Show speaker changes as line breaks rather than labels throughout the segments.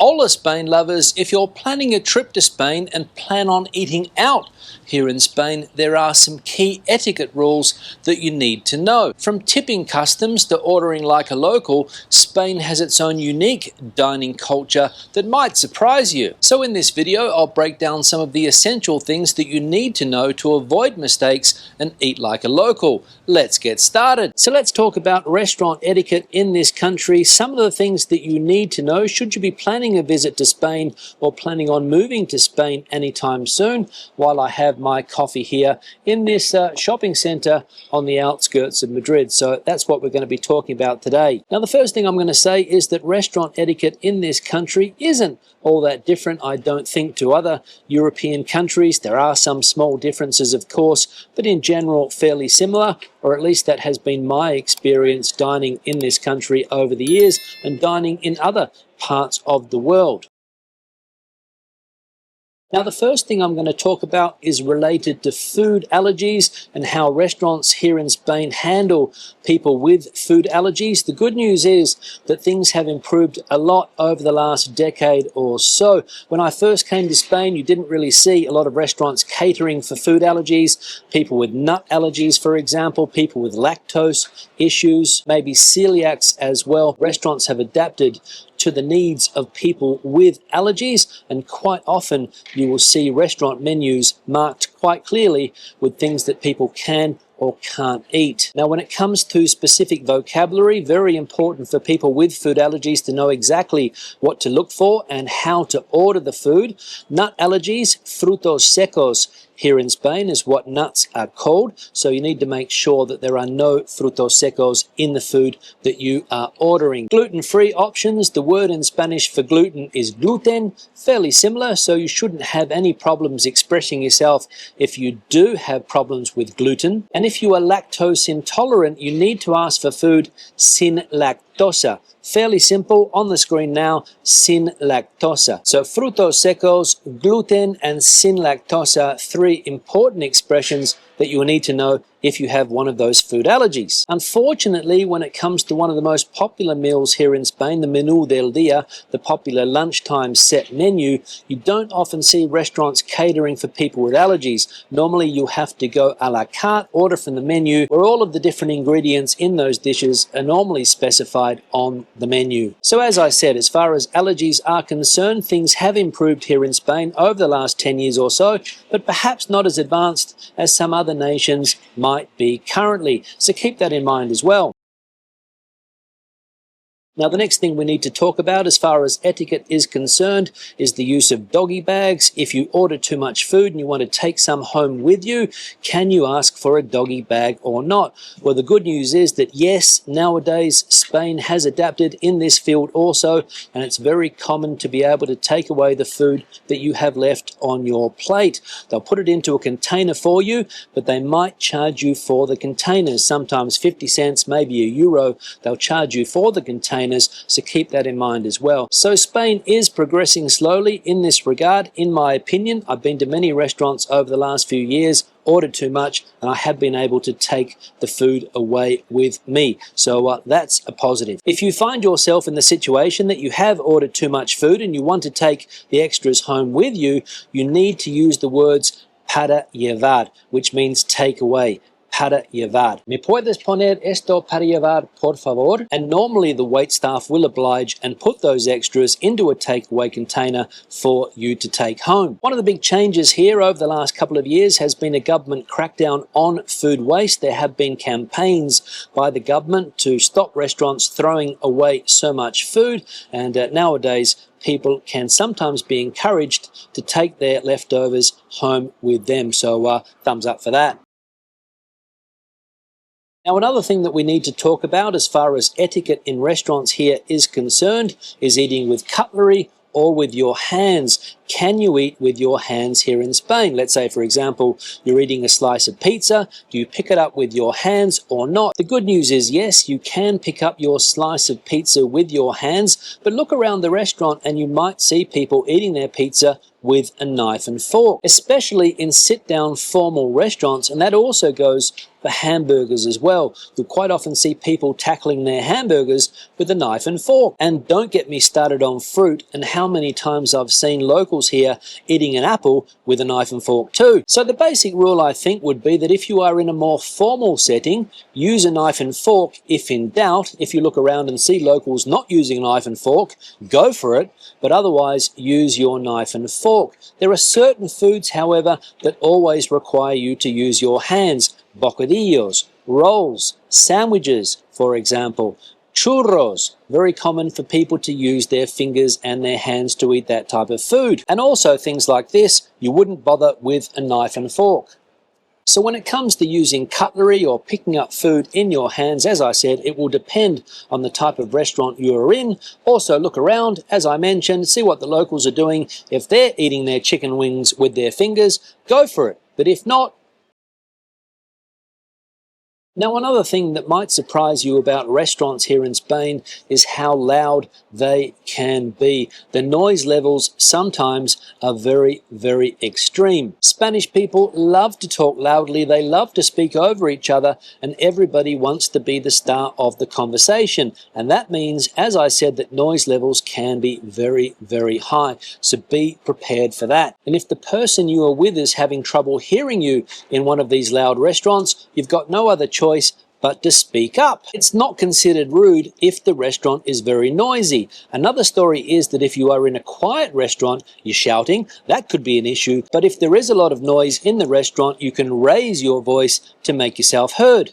Hola Spain lovers, if you're planning a trip to Spain and plan on eating out here in Spain, there are some key etiquette rules that you need to know. From tipping customs to ordering like a local, Spain has its own unique dining culture that might surprise you. So in this video, I'll break down some of the essential things that you need to know to avoid mistakes and eat like a local. Let's get started. So let's talk about restaurant etiquette in this country. Some of the things that you need to know should you be planning a visit to Spain or planning on moving to Spain anytime soon, while I have my coffee here in this shopping center on the outskirts of Madrid. So that's what we're going to be talking about today. Now, the first thing I'm going to say is that restaurant etiquette in this country isn't all that different, I don't think, to other European countries. There are some small differences, of course, but in general fairly similar, or at least that has been my experience dining in this country over the years and dining in other parts of the world. Now, the first thing I'm going to talk about is related to food allergies and how restaurants here in Spain handle people with food allergies. The good news is that things have improved a lot over the last decade or so. When I first came to Spain, you didn't really see a lot of restaurants catering for food allergies. People with nut allergies, for example, people with lactose issues, maybe celiacs as well. Restaurants have adapted to the needs of people with allergies, and quite often you will see restaurant menus marked quite clearly with things that people can or can't eat. Now, when it comes to specific vocabulary, very important for people with food allergies to know exactly what to look for and how to order the food. Nut allergies, frutos secos, here in Spain is what nuts are called, so you need to make sure that there are no frutos secos in the food that you are ordering. Gluten-free options, the word in Spanish for gluten is gluten, fairly similar, so you shouldn't have any problems expressing yourself if you do have problems with gluten. And if you are lactose intolerant, you need to ask for food sin lactosa. Fairly simple, on the screen now, sin lactosa. So frutos secos, gluten, and sin lactosa, three important expressions that you will need to know if you have one of those food allergies. Unfortunately, when it comes to one of the most popular meals here in Spain, the menú del día, the popular lunchtime set menu, you don't often see restaurants catering for people with allergies. Normally, you have to go a la carte, order from the menu, where all of the different ingredients in those dishes are normally specified on the menu. So as I said, as far as allergies are concerned, things have improved here in Spain over the last 10 years or so, but perhaps not as advanced as some other nations might be currently. So keep that in mind as well. Now, the next thing we need to talk about as far as etiquette is concerned is the use of doggy bags. If you order too much food and you want to take some home with you, can you ask for a doggy bag or not? Well, the good news is that yes, nowadays Spain has adapted in this field also, and it's very common to be able to take away the food that you have left on your plate. They'll put it into a container for you, but they might charge you for the containers, sometimes 50 cents, maybe €1. They'll charge you for the container. So keep that in mind as well. So Spain is progressing slowly in this regard, in my opinion. I've been to many restaurants over the last few years, ordered too much, and I have been able to take the food away with me. So that's a positive. If you find yourself in the situation that you have ordered too much food and you want to take the extras home with you, you need to use the words para llevar, which means take away. Para llevar. ¿Me puedes poner esto para llevar, por favor? And normally the waitstaff will oblige and put those extras into a takeaway container for you to take home. One of the big changes here over the last couple of years has been a government crackdown on food waste. There have been campaigns by the government to stop restaurants throwing away so much food, and nowadays people can sometimes be encouraged to take their leftovers home with them. So thumbs up for that. Now, another thing that we need to talk about as far as etiquette in restaurants here is concerned is eating with cutlery or with your hands. can you eat with your hands here in Spain? Let's say, for example, you're eating a slice of pizza. Do you pick it up with your hands or not? The good news is, yes, you can pick up your slice of pizza with your hands, but look around the restaurant and you might see people eating their pizza with a knife and fork, especially in sit-down formal restaurants, and that also goes for hamburgers as well. You'll quite often see people tackling their hamburgers with a knife and fork. And don't get me started on fruit and how many times I've seen locals here eating an apple with a knife and fork too. So the basic rule, I think, would be that if you are in a more formal setting, use a knife and fork if in doubt. If you look around and see locals not using a knife and fork, go for it, but otherwise use your knife and fork. There are certain foods, however, that always require you to use your hands. Bocadillos, rolls, sandwiches, for example. Churros, very common for people to use their fingers and their hands to eat that type of food. And also things like this, you wouldn't bother with a knife and fork. So when it comes to using cutlery or picking up food in your hands, as I said, it will depend on the type of restaurant you are in. Also look around, as I mentioned, see what the locals are doing. If they're eating their chicken wings with their fingers, go for it. But if not, now, another thing that might surprise you about restaurants here in Spain is how loud they can be. The noise levels sometimes are very, very extreme. Spanish people love to talk loudly, they love to speak over each other, and everybody wants to be the star of the conversation. And that means, as I said, that noise levels can be very, very high. So be prepared for that. And if the person you are with is having trouble hearing you in one of these loud restaurants, you've got no other choice but to speak up. It's not considered rude if the restaurant is very noisy. Another story is that if you are in a quiet restaurant, you're shouting, that could be an issue. But if there is a lot of noise in the restaurant, you can raise your voice to make yourself heard.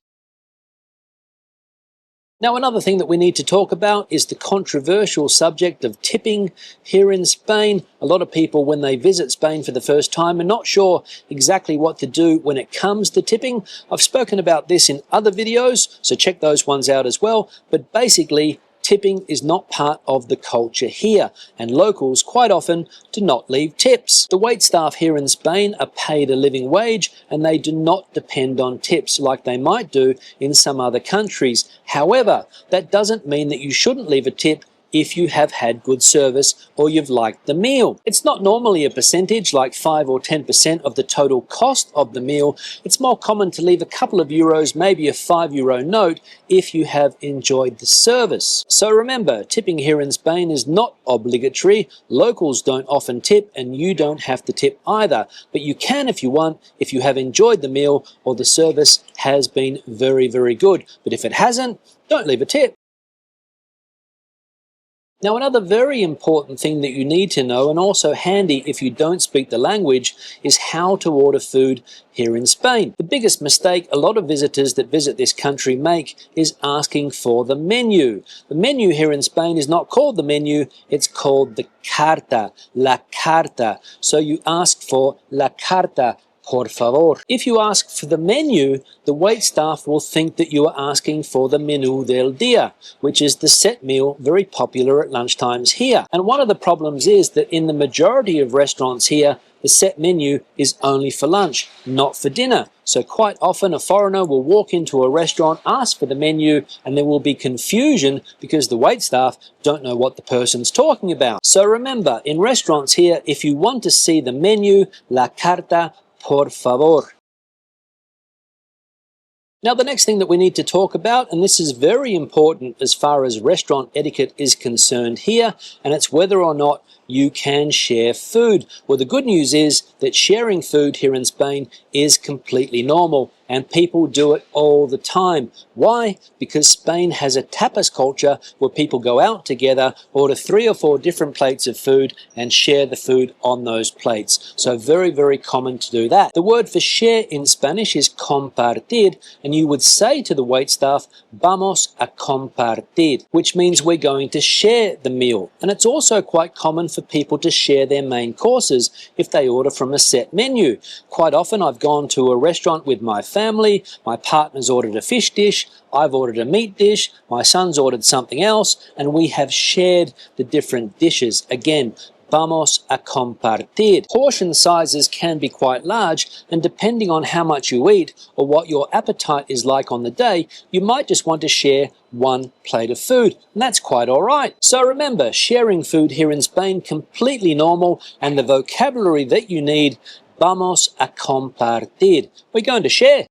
Now, another thing that we need to talk about is the controversial subject of tipping here in Spain. A lot of people, when they visit Spain for the first time, are not sure exactly what to do when it comes to tipping. I've spoken about this in other videos, so check those ones out as well. But basically, tipping is not part of the culture here, and locals quite often do not leave tips. The waitstaff here in Spain are paid a living wage, and they do not depend on tips like they might do in some other countries. However, that doesn't mean that you shouldn't leave a tip if you have had good service or you've liked the meal. It's not normally a percentage like 5 or 10% of the total cost of the meal. It's more common to leave a couple of euros, maybe a €5 note, if you have enjoyed the service. So remember, tipping here in Spain is not obligatory. Locals don't often tip, and you don't have to tip either. But you can if you want, if you have enjoyed the meal or the service has been very, very good. But if it hasn't, don't leave a tip. Now, another very important thing that you need to know, and also handy if you don't speak the language, is how to order food here in Spain. The biggest mistake a lot of visitors that visit this country make is asking for the menu. The menu here in Spain is not called the menu, it's called the carta, la carta. So you ask for la carta, por favor. If you ask for the menu, the waitstaff will think that you are asking for the menú del día, which is the set meal very popular at lunchtimes here. And one of the problems is that in the majority of restaurants here, the set menu is only for lunch, not for dinner. So quite often a foreigner will walk into a restaurant, ask for the menu, and there will be confusion because the waitstaff don't know what the person's talking about. So remember, in restaurants here, if you want to see the menu, la carta, por favor. Now, the next thing that we need to talk about, and this is very important as far as restaurant etiquette is concerned here, and it's whether or not you can share food. Well, the good news is that sharing food here in Spain is completely normal, and people do it all the time. Why? Because Spain has a tapas culture where people go out together, order 3 or 4 different plates of food, and share the food on those plates. So very, very common to do that. The word for share in Spanish is compartir, and you would say to the waitstaff, vamos a compartir, which means we're going to share the meal. And it's also quite common for people to share their main courses if they order from a set menu. Quite often I've gone to a restaurant with my family, my partner's ordered a fish dish, I've ordered a meat dish, my son's ordered something else, and we have shared the different dishes. Again, Vamos a compartir. Portion sizes can be quite large, and depending on how much you eat or what your appetite is like on the day, you might just want to share one plate of food, and that's quite all right. So remember, sharing food here in Spain, completely normal, and the vocabulary that you need, vamos a compartir. We're going to share.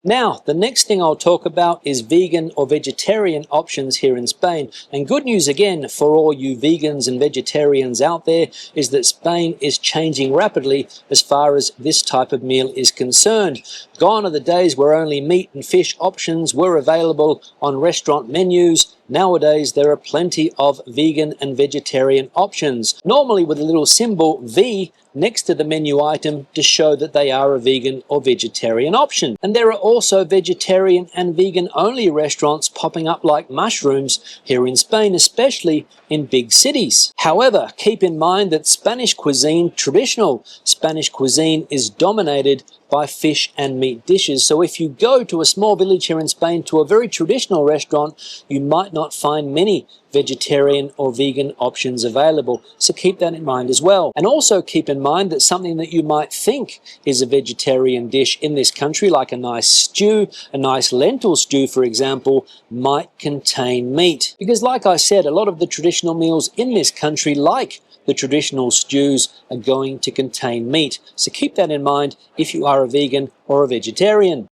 Now, the next thing I'll talk about is vegan or vegetarian options here in Spain. And good news again for all you vegans and vegetarians out there is that Spain is changing rapidly as far as this type of meal is concerned. Gone are the days where only meat and fish options were available on restaurant menus. Nowadays, there are plenty of vegan and vegetarian options, normally with a little symbol V next to the menu item to show that they are a vegan or vegetarian option. And there are also vegetarian and vegan only restaurants popping up like mushrooms here in Spain, especially in big cities. However, keep in mind that Spanish cuisine, traditional Spanish cuisine, is dominated by fish and meat dishes. So if you go to a small village here in Spain to a very traditional restaurant, you might not find many vegetarian or vegan options available. So keep that in mind as well. And also keep in mind that something that you might think is a vegetarian dish in this country, like a nice stew, a nice lentil stew, for example, might contain meat. Because like I said, a lot of the traditional meals in this country, like the traditional stews, are going to contain meat. So keep that in mind if you are a vegan or a vegetarian.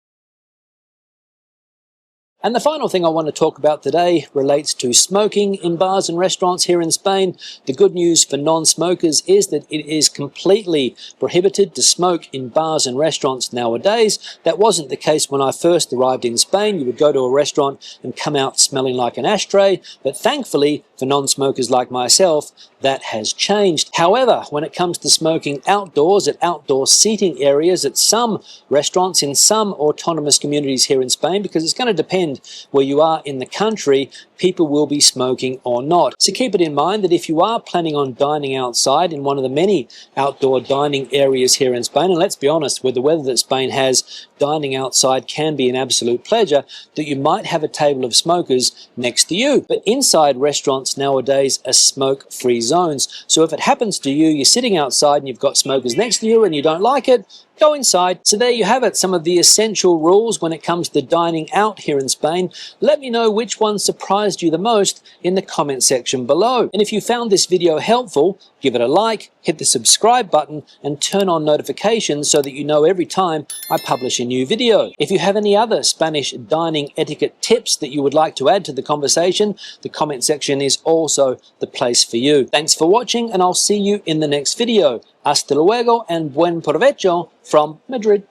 And the final thing I want to talk about today relates to smoking in bars and restaurants here in Spain. The good news for non-smokers is that it is completely prohibited to smoke in bars and restaurants nowadays. That wasn't the case when I first arrived in Spain. You would go to a restaurant and come out smelling like an ashtray, but thankfully for non-smokers like myself, that has changed. However, when it comes to smoking outdoors at outdoor seating areas at some restaurants in some autonomous communities here in Spain, because it's going to depend where you are in the country, people will be smoking or not. So keep it in mind that if you are planning on dining outside in one of the many outdoor dining areas here in Spain, and let's be honest, with the weather that Spain has, dining outside can be an absolute pleasure, that you might have a table of smokers next to you. But inside restaurants nowadays are smoke-free zones. So if it happens to you, you're sitting outside and you've got smokers next to you and you don't like it, go inside. So there you have it, some of the essential rules when it comes to dining out here in Spain. Let me know which one surprised you the most in the comment section below. And if you found this video helpful, give it a like, hit the subscribe button, and turn on notifications so that you know every time I publish a new video. If you have any other Spanish dining etiquette tips that you would like to add to the conversation, the comment section is also the place for you. Thanks for watching, and I'll see you in the next video. Hasta luego and buen provecho from Madrid.